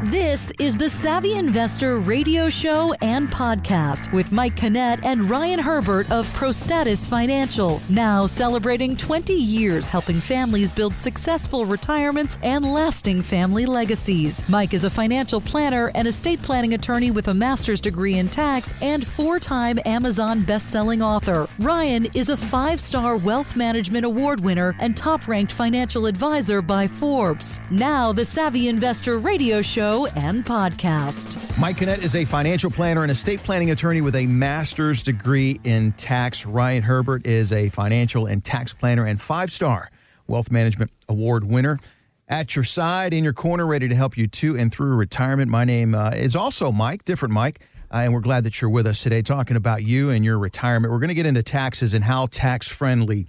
This is the Savvy Investor radio show and podcast with Mike Kinnett and Ryan Herbert of ProStatus Financial, now celebrating 20 years helping families build successful retirements and lasting family legacies. Mike is a financial planner and estate planning attorney with a master's degree in tax and 4-time Amazon best-selling author. Ryan is a 5-star Wealth Management Award winner and top-ranked financial advisor by Forbes. Now, the Savvy Investor radio show and podcast. Mike Kinnett is a financial planner and estate planning attorney with a master's degree in tax. Ryan Herbert is a financial and tax planner and 5-star Wealth Management Award winner. At your side, in your corner, ready to help you to and through retirement. My name is also Mike, different Mike, and we're glad that you're with us today talking about you and your retirement. We're going to get into taxes and how tax-friendly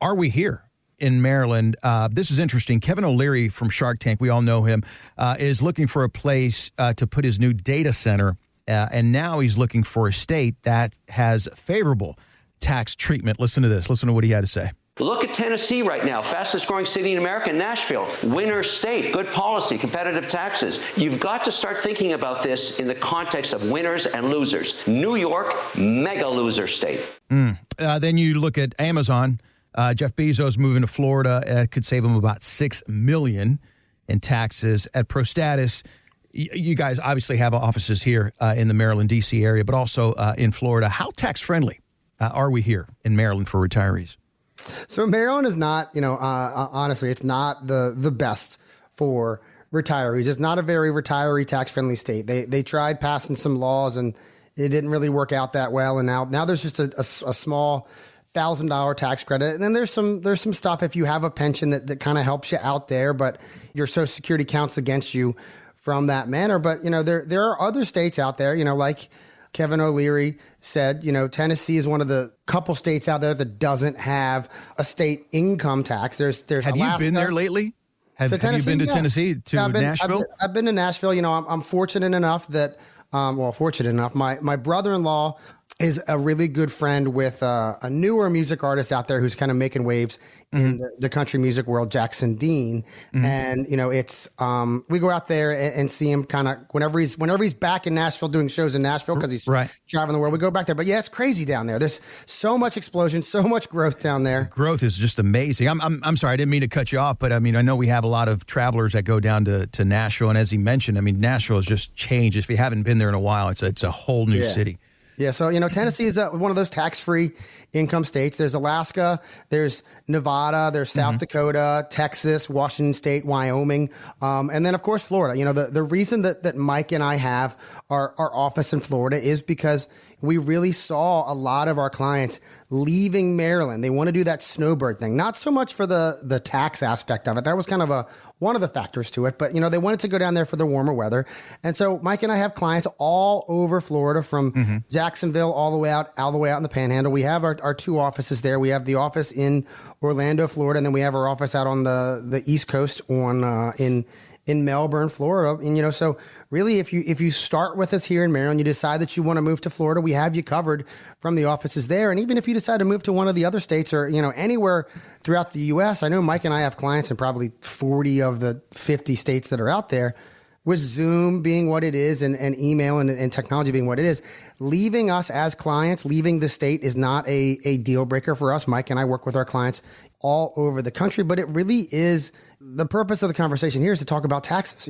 are we here in Maryland. This is interesting. Kevin O'Leary from Shark Tank, we all know him, is looking for a place to put his new data center, and now he's looking for a state that has favorable tax treatment. Listen to this. Listen to what he had to say. Look at Tennessee right now, fastest growing city in America, Nashville, winner state, good policy, competitive taxes. You've got to start thinking about this in the context of winners and losers. New York, mega loser state. Then you look at Amazon. Jeff Bezos moving to Florida could save him about $6 million in taxes. At ProStatus, you guys obviously have offices here in the Maryland, D.C. area, but also in Florida. How tax-friendly are we here in Maryland for retirees? So Maryland is not, honestly, it's not the best for retirees. It's not a very retiree tax-friendly state. They tried passing some laws and it didn't really work out that well. And now there's just a small $1,000 tax credit. And then there's some stuff if you have a pension that kind of helps you out there, but your Social Security counts against you from that manner. But, there are other states out there, like Kevin O'Leary said, Tennessee is one of the couple states out there that doesn't have a state income tax. There's Have Alaska. You been there lately? Have you been to Tennessee, to Nashville? I've been to Nashville. I'm fortunate enough that, my brother-in-law is a really good friend with a newer music artist out there who's kind of making waves in the country music world, Jackson Dean. And, it's we go out there and see him kind of whenever he's back in Nashville doing shows in Nashville because he's traveling the world. We go back there. But yeah, it's crazy down there. There's so much explosion, so much growth down there. Growth is just amazing. I'm sorry, I didn't mean to cut you off, but I know we have a lot of travelers that go down to Nashville. And as he mentioned, Nashville has just changed. If you haven't been there in a while, it's a whole new city. Yeah, so, Tennessee is one of those tax-free income states. There's Alaska, there's Nevada, there's South Dakota, Texas, Washington State, Wyoming, and then, of course, Florida. The reason that Mike and I have our office in Florida is because we really saw a lot of our clients leaving Maryland. They want to do that snowbird thing, not so much for the tax aspect of it. That was kind of one of the factors to it. But, they wanted to go down there for the warmer weather. And so Mike and I have clients all over Florida from Jacksonville all the way out in the Panhandle. We have our two offices there. We have the office in Orlando, Florida, and then we have our office out on the East Coast in Melbourne, Florida. And, so really, if you start with us here in Maryland, you decide that you want to move to Florida, we have you covered from the offices there. And even if you decide to move to one of the other states or, anywhere throughout the U.S., I know Mike and I have clients in probably 40 of the 50 states that are out there. With Zoom being what it is and email and technology being what it is, leaving us as clients, leaving the state is not a deal breaker for us. Mike and I work with our clients all over the country, but it really is the purpose of the conversation here is to talk about taxes.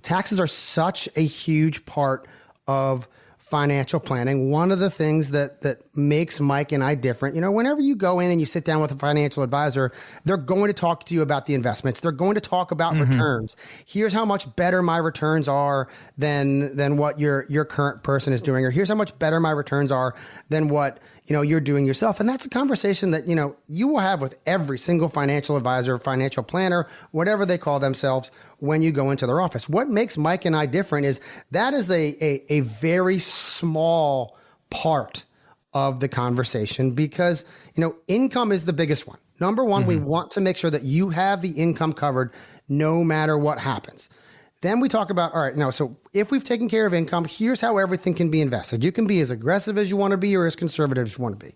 Taxes are such a huge part of financial planning. One of the things that makes Mike and I different, whenever you go in and you sit down with a financial advisor, they're going to talk to you about the investments. They're going to talk about returns. Here's how much better my returns are than what your current person is doing, or here's how much better my returns are than what you're doing yourself. And that's a conversation that, you will have with every single financial advisor, financial planner, whatever they call themselves, when you go into their office. What makes Mike and I different is that is a very small part of the conversation because, income is the biggest one. Number one, we want to make sure that you have the income covered no matter what happens. Then we talk about, all right, now, so if we've taken care of income, here's how everything can be invested. You can be as aggressive as you want to be or as conservative as you want to be.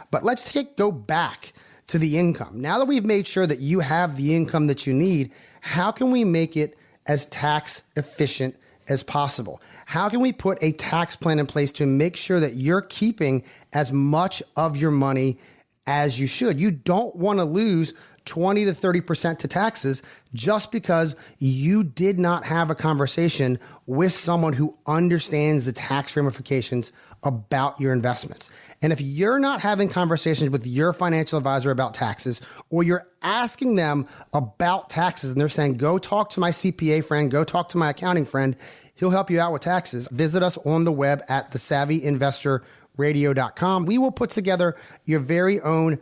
But let's go back to the income. Now that we've made sure that you have the income that you need, how can we make it as tax efficient as possible? How can we put a tax plan in place to make sure that you're keeping as much of your money as you should? You don't want to lose 20 to 30% to taxes just because you did not have a conversation with someone who understands the tax ramifications about your investments. And if you're not having conversations with your financial advisor about taxes, or you're asking them about taxes and they're saying, go talk to my CPA friend, go talk to my accounting friend, he'll help you out with taxes. Visit us on the web at thesavvyinvestorradio.com. We will put together your very own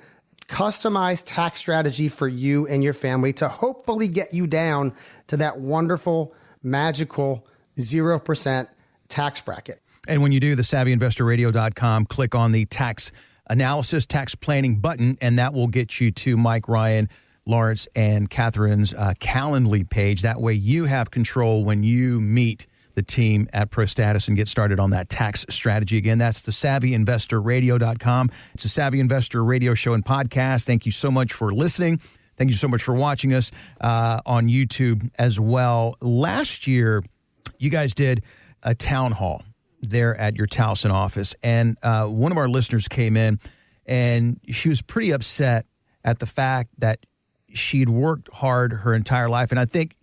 customized tax strategy for you and your family to hopefully get you down to that wonderful, magical 0% tax bracket. And when you do, thesavvyinvestorradio.com, click on the tax analysis, tax planning button, and that will get you to Mike, Ryan, Lawrence, and Catherine's Calendly page. That way you have control when you meet the team at ProStatus and get started on that tax strategy. Again, that's the SavvyInvestorRadio.com. It's a Savvy Investor radio show and podcast. Thank you so much for listening. Thank you so much for watching us on YouTube as well. Last year, you guys did a town hall there at your Towson office, and one of our listeners came in, and she was pretty upset at the fact that she'd worked hard her entire life, and I think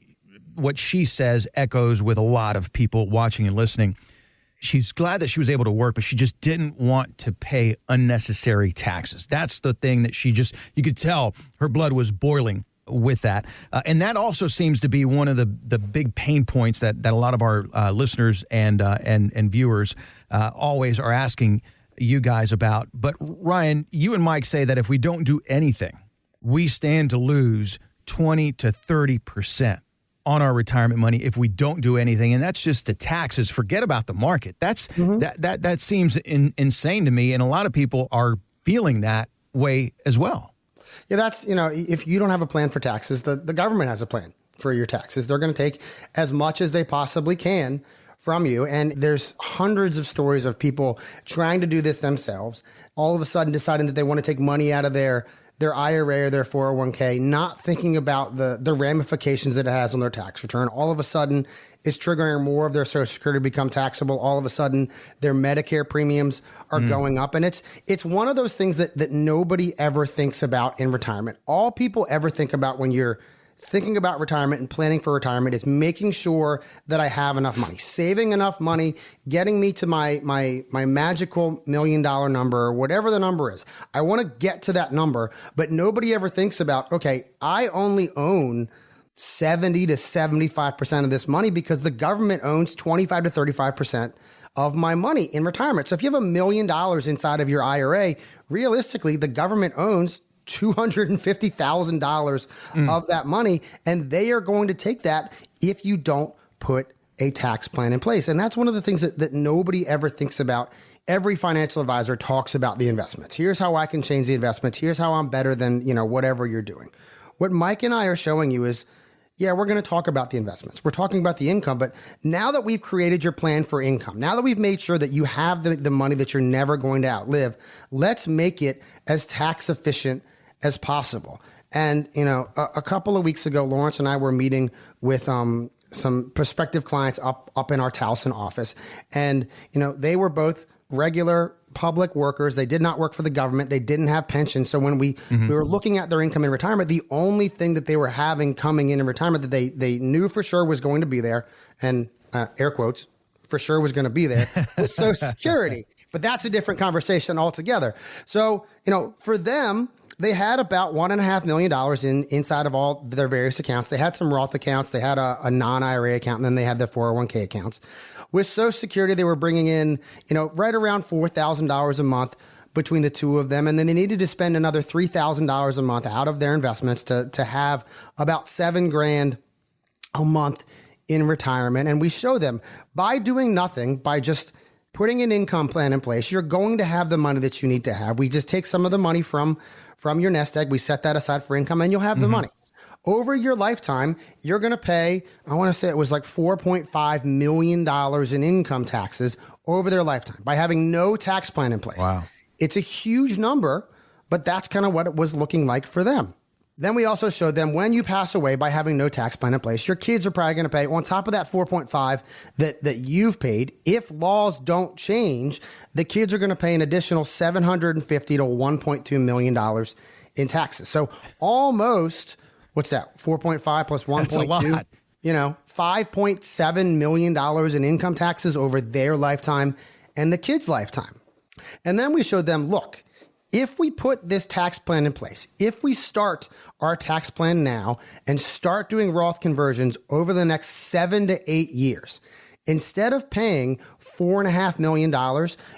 what she says echoes with a lot of people watching and listening. She's glad that she was able to work, but she just didn't want to pay unnecessary taxes. That's the thing that you could tell her blood was boiling with that. And that also seems to be one of the big pain points that a lot of our listeners and viewers always are asking you guys about. But Ryan, you and Mike say that if we don't do anything, we stand to lose 20 to 30% on our retirement money if we don't do anything. And that's just the taxes. Forget about the market. That's that seems insane to me. And a lot of people are feeling that way as well. Yeah, that's, if you don't have a plan for taxes, the government has a plan for your taxes. They're going to take as much as they possibly can from you. And there's hundreds of stories of people trying to do this themselves, all of a sudden deciding that they want to take money out of their IRA or their 401k, not thinking about the ramifications that it has on their tax return. All of a sudden, it's triggering more of their Social Security to become taxable. All of a sudden, their Medicare premiums are going up. And it's one of those things that nobody ever thinks about in retirement. All people ever think about when you're thinking about retirement and planning for retirement is making sure that I have enough money, saving enough money, getting me to my magical $1 million number or whatever the number is. I want to get to that number, but nobody ever thinks about, okay, I only own 70 to 75% of this money because the government owns 25 to 35% of my money in retirement. So if you have $1 million inside of your IRA, realistically, the government owns $250,000 of that money, and they are going to take that if you don't put a tax plan in place. And that's one of the things that nobody ever thinks about. Every financial advisor talks about the investments. Here's how I can change the investments. Here's how I'm better than, whatever you're doing. What Mike and I are showing you is, yeah, we're going to talk about the investments. We're talking about the income, but now that we've created your plan for income, now that we've made sure that you have the money that you're never going to outlive, let's make it as tax efficient as possible. And, a couple of weeks ago, Lawrence and I were meeting with some prospective clients up in our Towson office. And, they were both regular public workers. They did not work for the government. They didn't have pensions. So when we were looking at their income in retirement, the only thing that they were having coming in retirement that they knew for sure was going to be there, and air quotes, for sure was going to be there, was Social Security. But that's a different conversation altogether. So, for them, they had about $1.5 million inside of all their various accounts. They had some Roth accounts. They had a non-IRA account, and then they had their 401k accounts. With Social Security, they were bringing in, right around $4,000 a month between the two of them. And then they needed to spend another $3,000 a month out of their investments to have about $7,000 a month in retirement. And we show them by doing nothing, by just putting an income plan in place, you're going to have the money that you need to have. We just take some of the money from your nest egg. We set that aside for income, and you'll have the money. Over your lifetime, you're going to pay, I want to say it was like $4.5 million in income taxes over their lifetime by having no tax plan in place. Wow. It's a huge number, but that's kind of what it was looking like for them. Then we also showed them when you pass away by having no tax plan in place, your kids are probably going to pay on top of that 4.5 that you've paid. If laws don't change, the kids are going to pay an additional $750 to $1.2 million in taxes. So almost, what's that? 4.5 plus 1.2. That's a lot. $5.7 million in income taxes over their lifetime and the kids' lifetime. And then we showed them, look, if we put this tax plan in place, if we start our tax plan now and start doing Roth conversions over the next 7 to 8 years, instead of paying $4.5 million,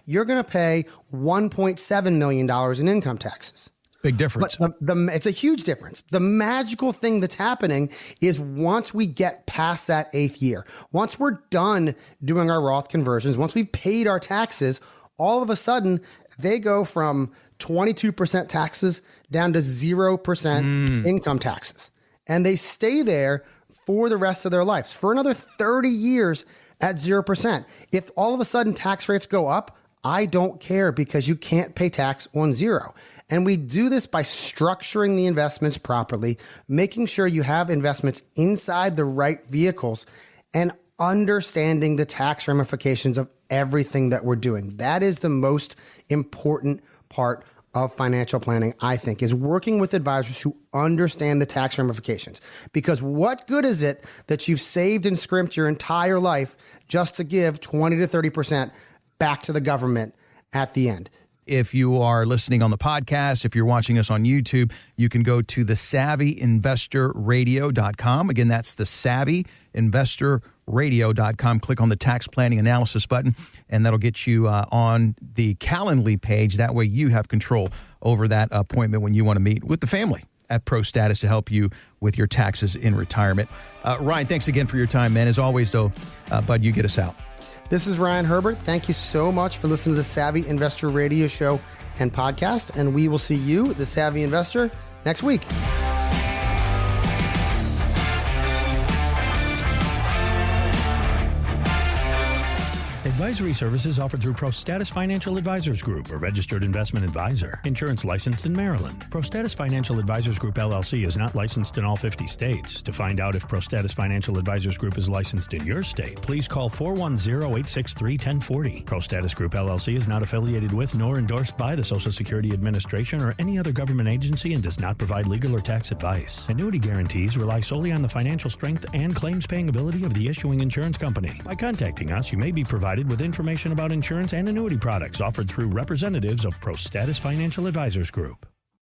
you're going to pay $1.7 million in income taxes. Big difference. But it's a huge difference. The magical thing that's happening is once we get past that 8th year, once we're done doing our Roth conversions, once we've paid our taxes, all of a sudden they go from 22% taxes down to 0% income taxes. And they stay there for the rest of their lives, for another 30 years at 0%. If all of a sudden tax rates go up, I don't care because you can't pay tax on zero. And we do this by structuring the investments properly, making sure you have investments inside the right vehicles, and understanding the tax ramifications of everything that we're doing. That is the most important part of financial planning, I think, is working with advisors who understand the tax ramifications. Because what good is it that you've saved and scrimped your entire life just to give 20 to 30% back to the government at the end? If you are listening on the podcast, if you're watching us on YouTube, you can go to thesavvyinvestorradio.com. Again, that's thesavvyinvestorradio.com. Click on the tax planning analysis button, and that'll get you on the Calendly page. That way you have control over that appointment when you want to meet with the family at ProStatus to help you with your taxes in retirement. Ryan, thanks again for your time, man. As always, though, Bud, you get us out. This is Ryan Herbert. Thank you so much for listening to the Savvy Investor Radio Show and podcast, and we will see you, the Savvy Investor, next week. Advisory services offered through ProStatus Financial Advisors Group, a registered investment advisor. Insurance licensed in Maryland. ProStatus Financial Advisors Group, LLC is not licensed in all 50 states. To find out if ProStatus Financial Advisors Group is licensed in your state, please call 410-863-1040. ProStatus Group, LLC is not affiliated with nor endorsed by the Social Security Administration or any other government agency and does not provide legal or tax advice. Annuity guarantees rely solely on the financial strength and claims-paying ability of the issuing insurance company. By contacting us, you may be provided with information about insurance and annuity products offered through representatives of ProStatus Financial Advisors Group.